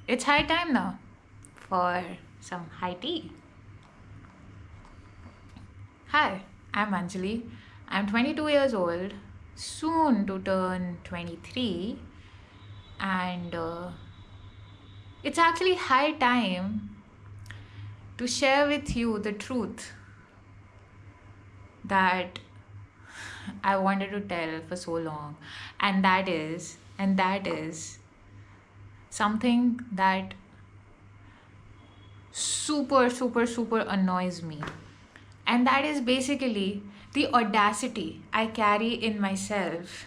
It's high time now for some high tea. Hi, I'm Anjali. I'm 22 years old, soon to turn 23, and it's actually high time to share with you the truth that I wanted to tell for so long, and that is something that super annoys me. And that is basically the audacity I carry in myself.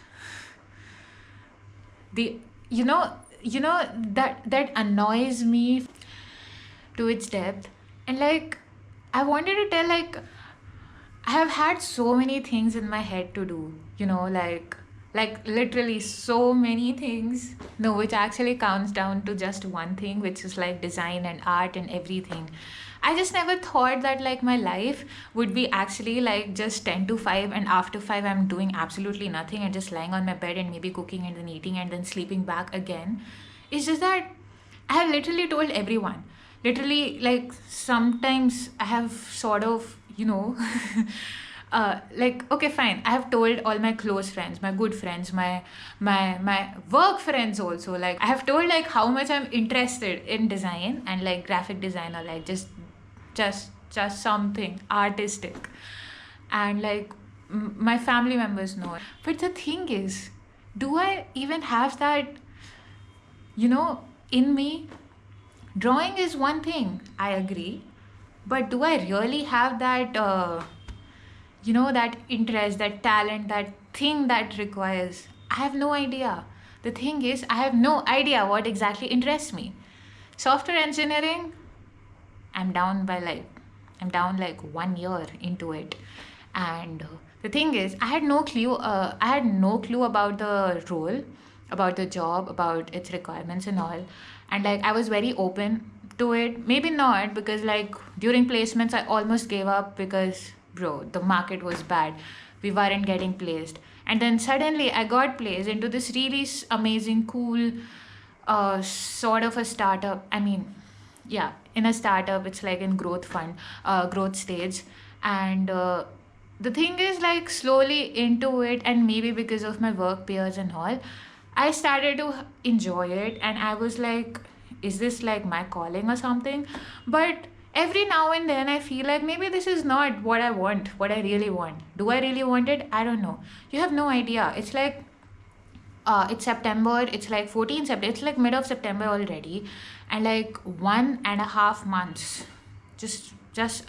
The that annoys me to its depth. And like I wanted to tell, like, I have had so many things in my head to do, like literally so many things. No, which actually counts down to just one thing, which is like design and art and everything. I just never thought that like my life would be actually like just 10 to 5, and after 5 I'm doing absolutely nothing and just lying on my bed and maybe cooking and then eating and then sleeping back again. It's just that I have literally told everyone. Literally, like sometimes I have sort of, like, okay, fine. I have told all my close friends, my good friends, my work friends also. Like I have told like how much I'm interested in design and like graphic design, or like just something artistic, and like my family members know. But the thing is, do I even have that, in me? Drawing is one thing, I agree, but do I really have that, that interest, that talent, that thing that requires? I have no idea. The thing is, I have no idea what exactly interests me. Software engineering, I'm down by like, I'm down like 1 year into it, and the thing is, I had no clue. I had no clue about the role, about the job, about its requirements and all, and like I was very open to it. Maybe not, because like during placements, I almost gave up because bro, the market was bad. We weren't getting placed, and then suddenly I got placed into this really amazing, cool, sort of a startup. I mean, yeah, in a startup, it's like in growth stage, and the thing is, like, slowly into it, and maybe because of my work peers and all, I started to enjoy it, and I was like, is this like my calling or something? But every now and then I feel like maybe this is not what I want, what I really want. Do I really want it? I don't know. You have no idea. It's like it's September, it's like 14 September, it's like mid of September already, and like 1.5 months, just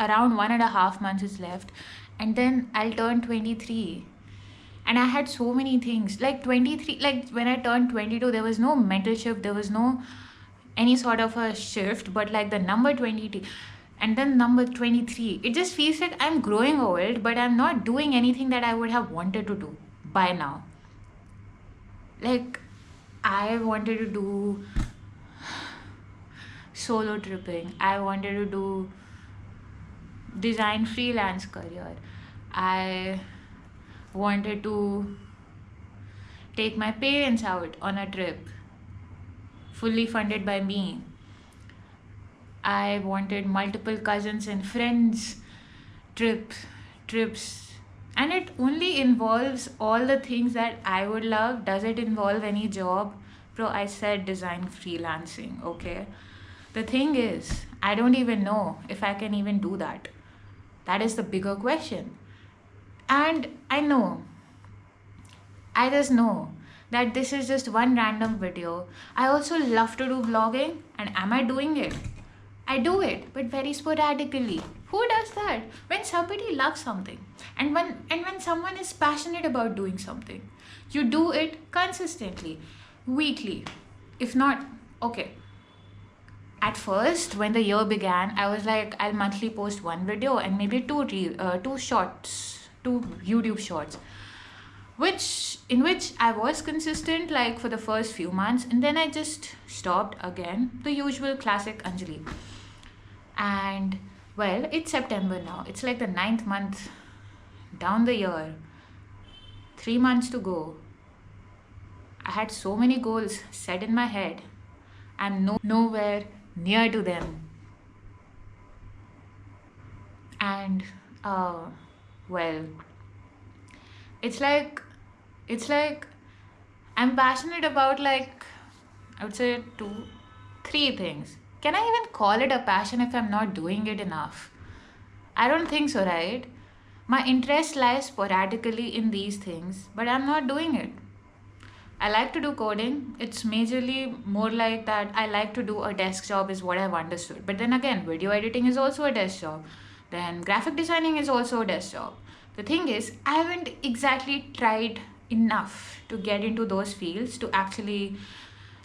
around 1.5 months is left, and then I'll turn 23. And I had so many things like 23, like when I turned 22, there was no mental shift, there was no any sort of a shift, but like the number 22 and then number 23, it just feels like I'm growing old, but I'm not doing anything that I would have wanted to do by now. Like I wanted to do solo tripping, I wanted to do design freelance career, I wanted to take my parents out on a trip fully funded by me. I wanted multiple cousins and friends trips, and it only involves all the things that I would love. Does it involve any job? Bro, I said design freelancing, okay? The thing is, I don't even know if I can even do that. That is the bigger question. And I just know that this is just one random video. I also love to do vlogging, and am I doing it? I do it, but very sporadically. Who does that? When somebody loves something, and when someone is passionate about doing something, you do it consistently, weekly. If not, okay. At first, when the year began, I was like, I'll monthly post one video and maybe two shorts, two YouTube shorts, which I was consistent like for the first few months, and then I just stopped again. The usual classic Anjali. And well, it's September now. It's like the ninth month down the year. 3 months to go. I had so many goals set in my head. I'm nowhere near to them. And uh, well, it's like it's like I'm passionate about, like, I would say two, three things. Can I even call it a passion if I'm not doing it enough? I don't think so, right? My interest lies sporadically in these things, but I'm not doing it. I like to do coding. It's majorly more like that. I like to do a desk job, is what I've understood. But then again, video editing is also a desk job. Then graphic designing is also a desk job. The thing is, I haven't exactly tried enough to get into those fields to actually,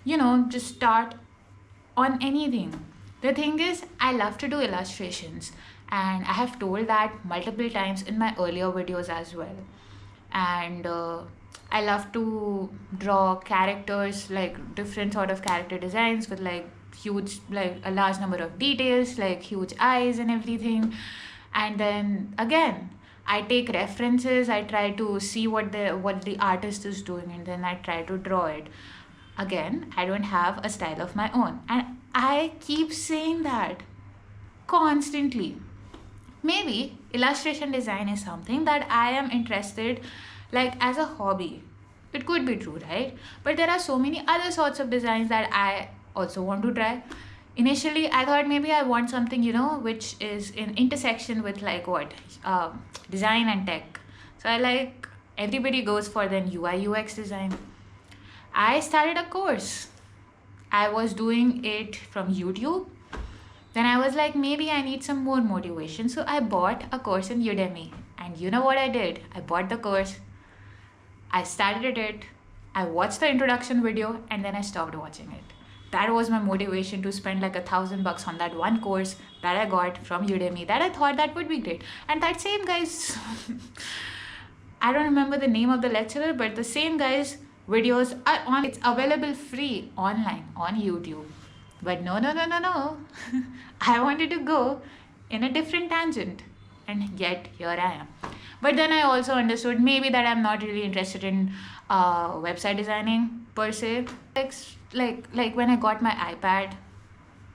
just start on anything. The thing is, I love to do illustrations, and I have told that multiple times in my earlier videos as well. And I love to draw characters, like different sort of character designs with like huge, like a large number of details, like huge eyes and everything. And then again, I take references. I try to see what the artist is doing, and then I try to draw it. Again, I don't have a style of my own, and I keep saying that constantly. Maybe illustration design is something that I am interested, like, as a hobby. It could be true, right? But there are so many other sorts of designs that I also want to try. Initially, I thought maybe I want something, which is in intersection with, like, what, design and tech. So I like, everybody goes for then UI UX design. I started a course. I was doing it from YouTube. Then I was like, maybe I need some more motivation. So I bought a course in Udemy. And you know what I did? I bought the course, I started it, I watched the introduction video, and then I stopped watching it. That was my motivation to spend like $1,000 on that one course that I got from Udemy, that I thought that would be great. And that same guy's, I don't remember the name of the lecturer, but the same guy's videos are on, it's available free online on YouTube. But no, no, no, no, no. I wanted to go in a different tangent, and yet here I am. But then I also understood maybe that I'm not really interested in website designing per se. Like when I got my iPad,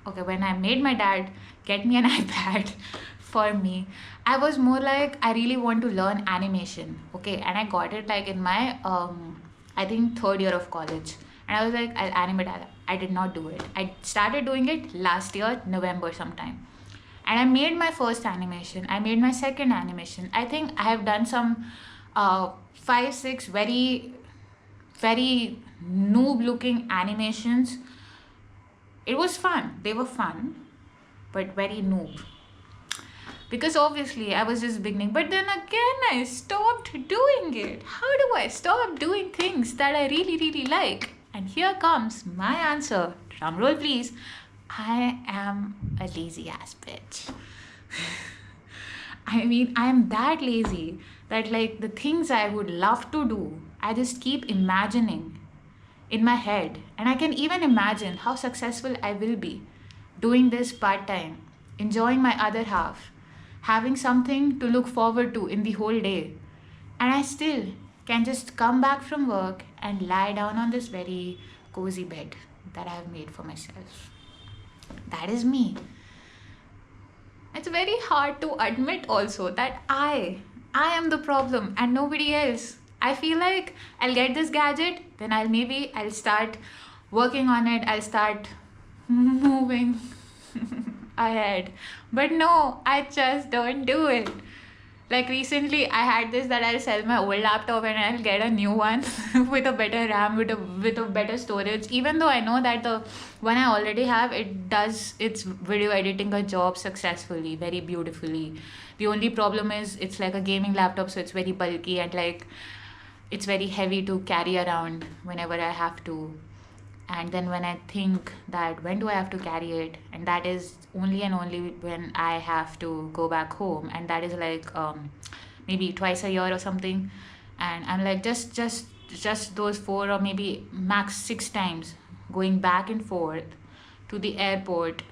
okay, when I made my dad get me an iPad for me, I was more like, I really want to learn animation, okay, and I got it like in my I think third year of college, and I was like, I'll animate. I did not do it. I started doing it last year, November sometime. And I made my first animation. I made my second animation. I think I have done some 5, 6 very, very noob looking animations. It was fun. They were fun, but very noob. Because obviously I was just beginning. But then again, I stopped doing it. How do I stop doing things that I really, really like? And here comes my answer. Drum roll, please. I am a lazy ass bitch. I mean, I am that lazy that, like, the things I would love to do, I just keep imagining in my head. And I can even imagine how successful I will be doing this part time, enjoying my other half, having something to look forward to in the whole day. And I still can just come back from work and lie down on this very cozy bed that I have made for myself. That is me. It's very hard to admit also that I am the problem and nobody else. I feel like I'll get this gadget, then I'll start working on it, I'll start moving ahead. But no, I just don't do it. Like recently, I had this that I'll sell my old laptop and I'll get a new one with a better RAM, with a better storage. Even though I know that the one I already have, it does its video editing a job successfully, very beautifully. The only problem is it's like a gaming laptop, so it's very bulky and like it's very heavy to carry around whenever I have to. And then when I think that when do I have to carry it, and that is only and only when I have to go back home, and that is like maybe twice a year or something. And I'm like, just those 4 or maybe max 6 times going back and forth to the airport,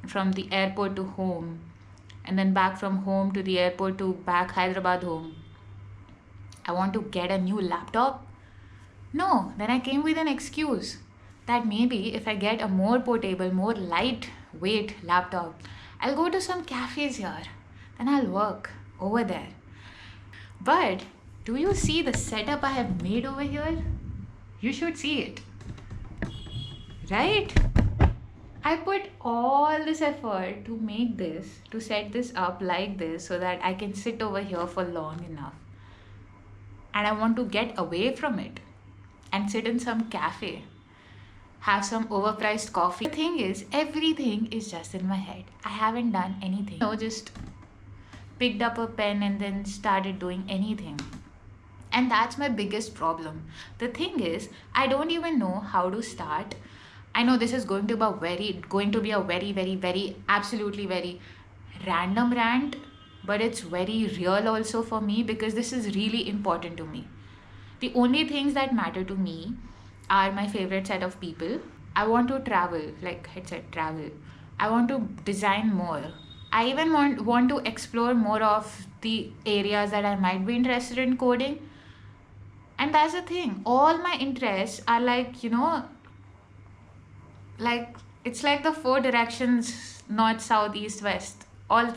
from the airport to home, and then back from home to the airport to back Hyderabad home. I want to get a new laptop. No, then I came with an excuse that maybe if I get a more portable, more lightweight laptop, I'll go to some cafes here. Then I'll work over there. But do you see the setup I have made over here? You should see it, right? I put all this effort to make this, to set this up like this so that I can sit over here for long enough. And I want to get away from it and sit in some cafe, have some overpriced coffee. The thing is, everything is just in my head. I haven't done anything. No, just picked up a pen and then started doing anything. And that's my biggest problem. The thing is, I don't even know how to start. I know this is going to be a very, absolutely very random rant, but it's very real also for me because this is really important to me. The only things that matter to me are my favorite set of people. I want to travel, like I said, travel. I want to design more. I even want to explore more of the areas that I might be interested in coding. And that's the thing. All my interests are like it's like the four directions, north, south, east, west. All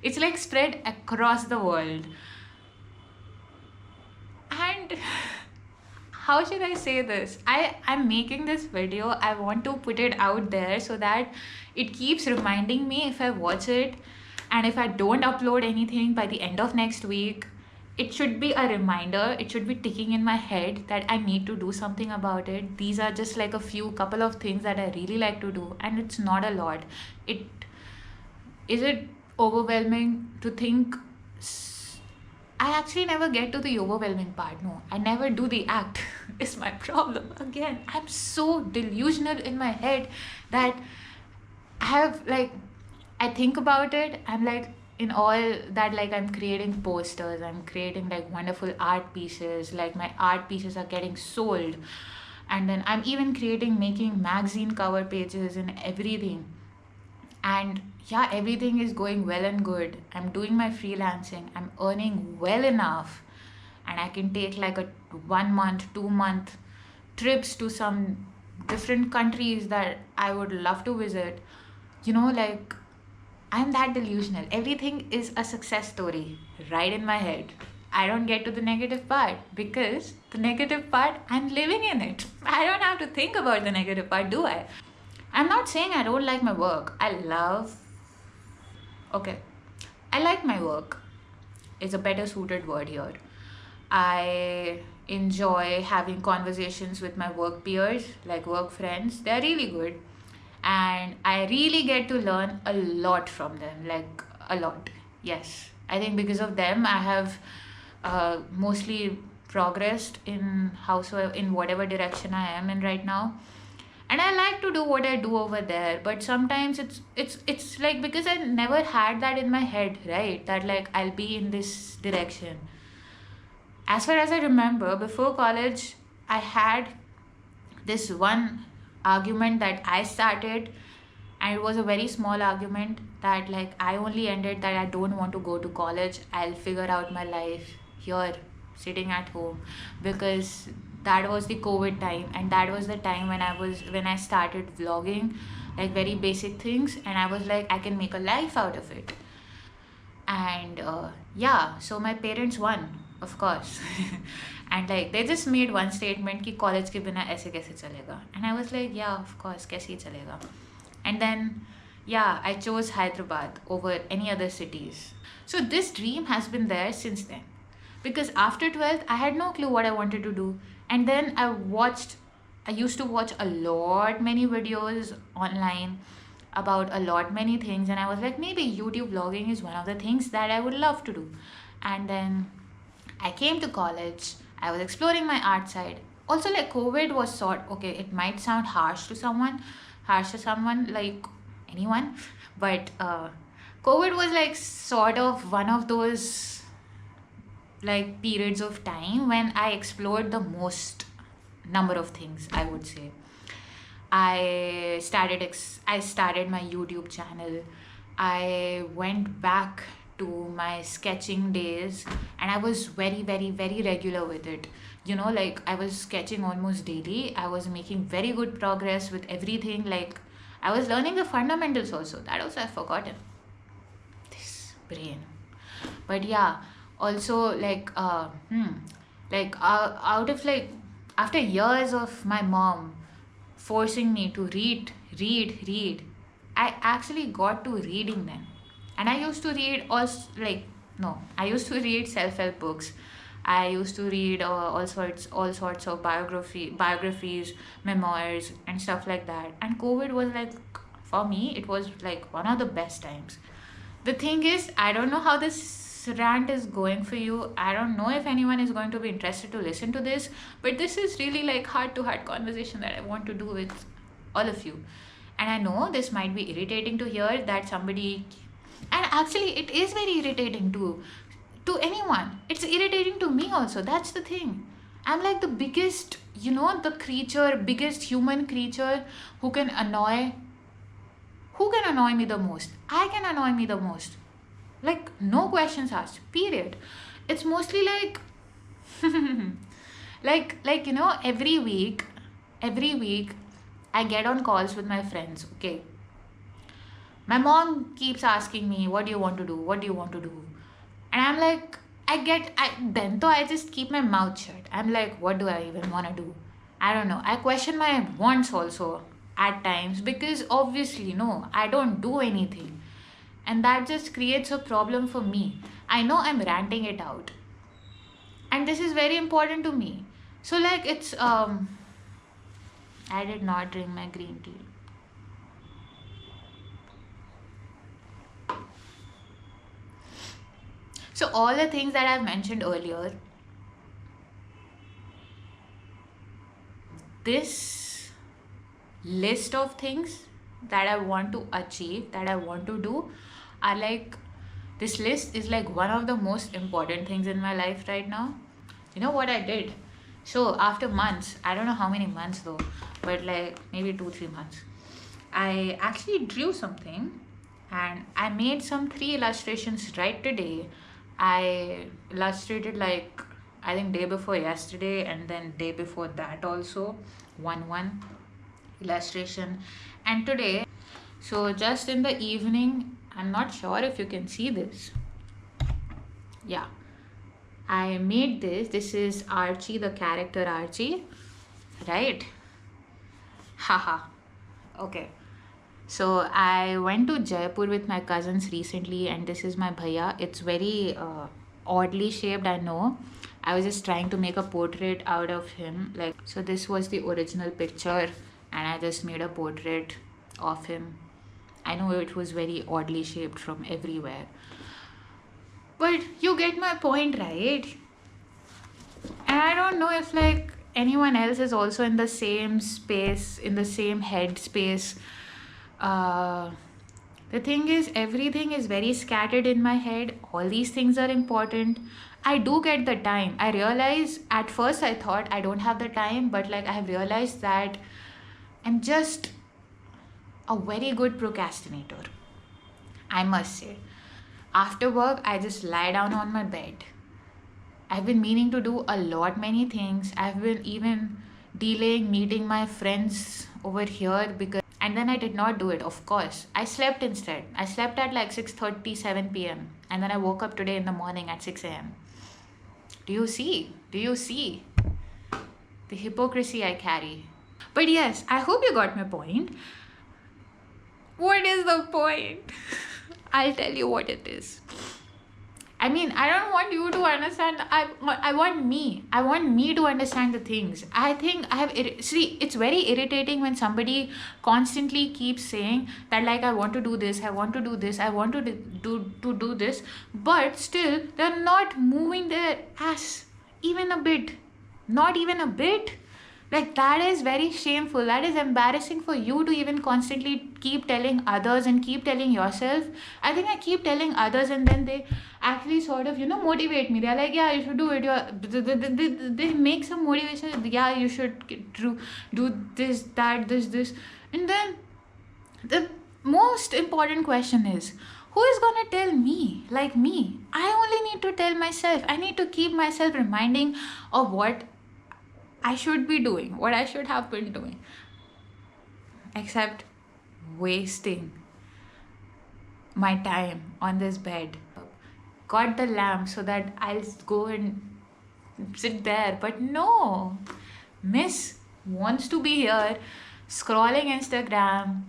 it's like spread across the world. And how should I say this? I'm making this video. I want to put it out there so that it keeps reminding me if I watch it, and if I don't upload anything by the end of next week, it should be a reminder. It should be ticking in my head that I need to do something about it. These are just like a couple of things that I really like to do, and it's not a lot. It overwhelming to think. I actually never get to the overwhelming part. No, I never do the act. It's my problem. Again, I'm so delusional in my head that I think about it. I'm like, in all that, like, I'm creating posters, I'm creating like wonderful art pieces, like my art pieces are getting sold. And then I'm even making magazine cover pages and everything. And yeah, everything is going well and good. I'm doing my freelancing, I'm earning well enough, and I can take like a 1 month, 2 month trips to some different countries that I would love to visit. Like, I'm that delusional. Everything is a success story right in my head. I don't get to the negative part because the negative part, I'm living in it. I don't have to think about the negative part, do I? I'm not saying I don't like my work. Okay, I like my work. It's a better suited word here. I enjoy having conversations with my work peers, like work friends. They're really good. And I really get to learn a lot from them, like a lot. Yes, I think because of them, I have mostly progressed in whatever direction I am in right now. And I like to do what I do over there, but sometimes it's like, because I never had that in my head, right? That like I'll be in this direction. As far as I remember, before college, I had this one argument that I started, and it was a very small argument that like I only ended that I don't want to go to college. I'll figure out my life here, sitting at home, because that was the COVID time, and that was the time when I started vlogging, like very basic things, and I was like, I can make a life out of it. And yeah, so my parents won, of course. And like they just made one statement कि college के बिना ऐसे कैसे चलेगा, and I was like, yeah, of course, कैसे ही चलेगा. And then yeah, I chose Hyderabad over any other cities. So this dream has been there since then, because after 12th I had no clue what I wanted to do. And then I used to watch a lot many videos online about a lot many things, and I was like, maybe YouTube vlogging is one of the things that I would love to do. And then I came to college, I was exploring my art side. Also, like, COVID was okay, it might sound harsh to someone like anyone, but COVID was like sort of one of those like periods of time when I explored the most number of things, I would say. I started my YouTube channel. I went back to my sketching days, and I was very, very, very regular with it. like I was sketching almost daily. I was making very good progress with everything. Like I was learning the fundamentals also. That also I've forgotten. This brain. But yeah, also out of like after years of my mom forcing me to read, I actually got to reading then. And I used to read like no, I used to read self-help books. I used to read all sorts of biographies, memoirs, and stuff like that. And COVID was like, for me, it was like one of the best times. The thing is, I don't know how this rant is going for you. I don't know if anyone is going to be interested to listen to this, but this is really like heart to heart conversation that I want to do with all of you. And I know this might be irritating to hear that somebody, and actually, it is very irritating to anyone. It's irritating to me also. That's the thing. I'm like the biggest, the creature, biggest human creature who can annoy me the most. I can annoy me the most. Like no questions asked. Period. It's mostly like every week I get on calls with my friends, okay? My mom keeps asking me, what do you want to do? What do you want to do? And I'm like, then though I just keep my mouth shut. I'm like, what do I even want to do? I don't know. I question my wants also at times because obviously, no, I don't do anything. And that just creates a problem for me. I know I'm ranting it out. And this is very important to me. So, like, I did not drink my green tea. So, all the things that I've mentioned earlier, this list of things that I want to achieve, that I want to do, are like, this list is like one of the most important things in my life right now. You know what I did? So, after months, I don't know how many months though, but like maybe 2-3 months, I actually drew something and I made some 3 illustrations right today. I illustrated like I think day before yesterday and then day before that also one illustration, and today. So just in the evening, I'm not sure if you can see this. Yeah, I made this. This is Archie, the character Archie, right? Haha. Okay. So I went to Jaipur with my cousins recently, and this is my bhaiya. It's very oddly shaped, I know. I was just trying to make a portrait out of him. Like, so this was the original picture, and I just made a portrait of him. I know it was very oddly shaped from everywhere, but you get my point, right? And I don't know if like anyone else is also in the same space, in the same head space. uh the thing is, everything is very scattered in my head. All these things are important. I do get the time. I realize at first I thought I don't have the time, but like I have realized that I'm just a very good procrastinator, I must say. After work, I just lie down on my bed. I've been meaning to do a lot many things. I've been even delaying meeting my friends over here because, and then I did not do it, of course. I slept instead. I slept at like 6:30, 7 p.m. And then I woke up today in the morning at 6 a.m. Do you see? Do you see the hypocrisy I carry? But yes, I hope you got my point. What is the point? I'll tell you what it is. I mean, I don't want you to understand. I want me. I want me to understand the things. I think I have. See, it's very irritating when somebody constantly keeps saying that, like, I want to do this, I want to do this, I want to do this, but still they're not moving their ass even a bit. Not even a bit. Like, that is very shameful. That is embarrassing for you to even constantly keep telling others and keep telling yourself. I think I keep telling others and then they actually sort of, motivate me. They're like, yeah, you should do it. They make some motivation. Yeah, you should do this, that, this. And then the most important question is, who is going to tell me? Like me. I only need to tell myself. I need to keep myself reminding of what I should be doing, what I should have been doing, except wasting my time on this bed. Got the lamp so that I'll go and sit there. But no, Miss wants to be here scrolling Instagram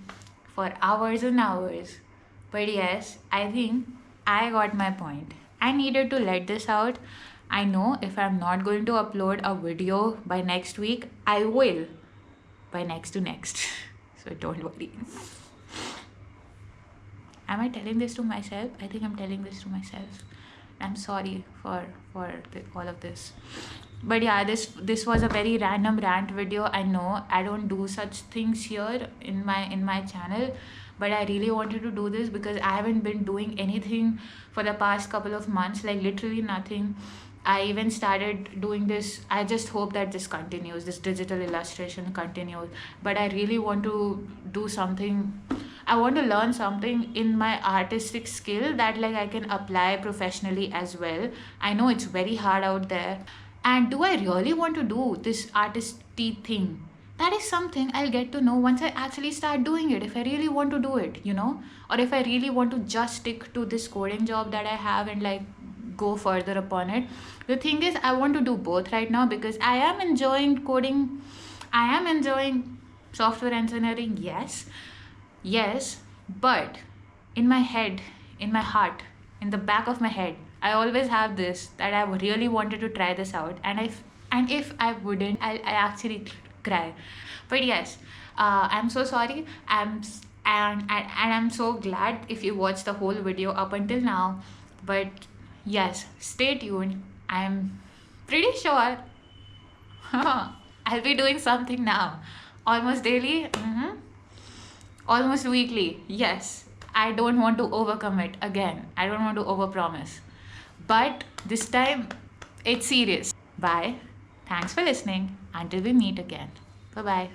for hours and hours. But yes, I think I got my point. I needed to let this out. I know if I'm not going to upload a video by next week, I will by next to next. So don't worry. Am I telling this to myself? I think I'm telling this to myself. I'm sorry for all of this. But yeah, this was a very random rant video. I know I don't do such things here in my channel, but I really wanted to do this because I haven't been doing anything for the past couple of months, like literally nothing. I even started doing this. I just hope that this continues, this digital illustration continues. But I really want to do something. I want to learn something in my artistic skill that like I can apply professionally as well. I know it's very hard out there. And do I really want to do this artisty thing? That is something I'll get to know once I actually start doing it. If I really want to do it, or if I really want to just stick to this coding job that I have and like go further upon it. The thing is, I want to do both right now because I am enjoying coding. I am enjoying software engineering, yes, but in my head, in my heart, in the back of my head, I always have this that I really wanted to try this out, and if I wouldn't, I actually cry. But yes, I'm so sorry. And I'm so glad if you watched the whole video up until now. But yes, stay tuned. I'm pretty sure I'll be doing something now, almost daily. Almost weekly. Yes, I don't want to overcommit again. I don't want to overpromise. But this time, it's serious. Bye. Thanks for listening. Until we meet again. Bye bye.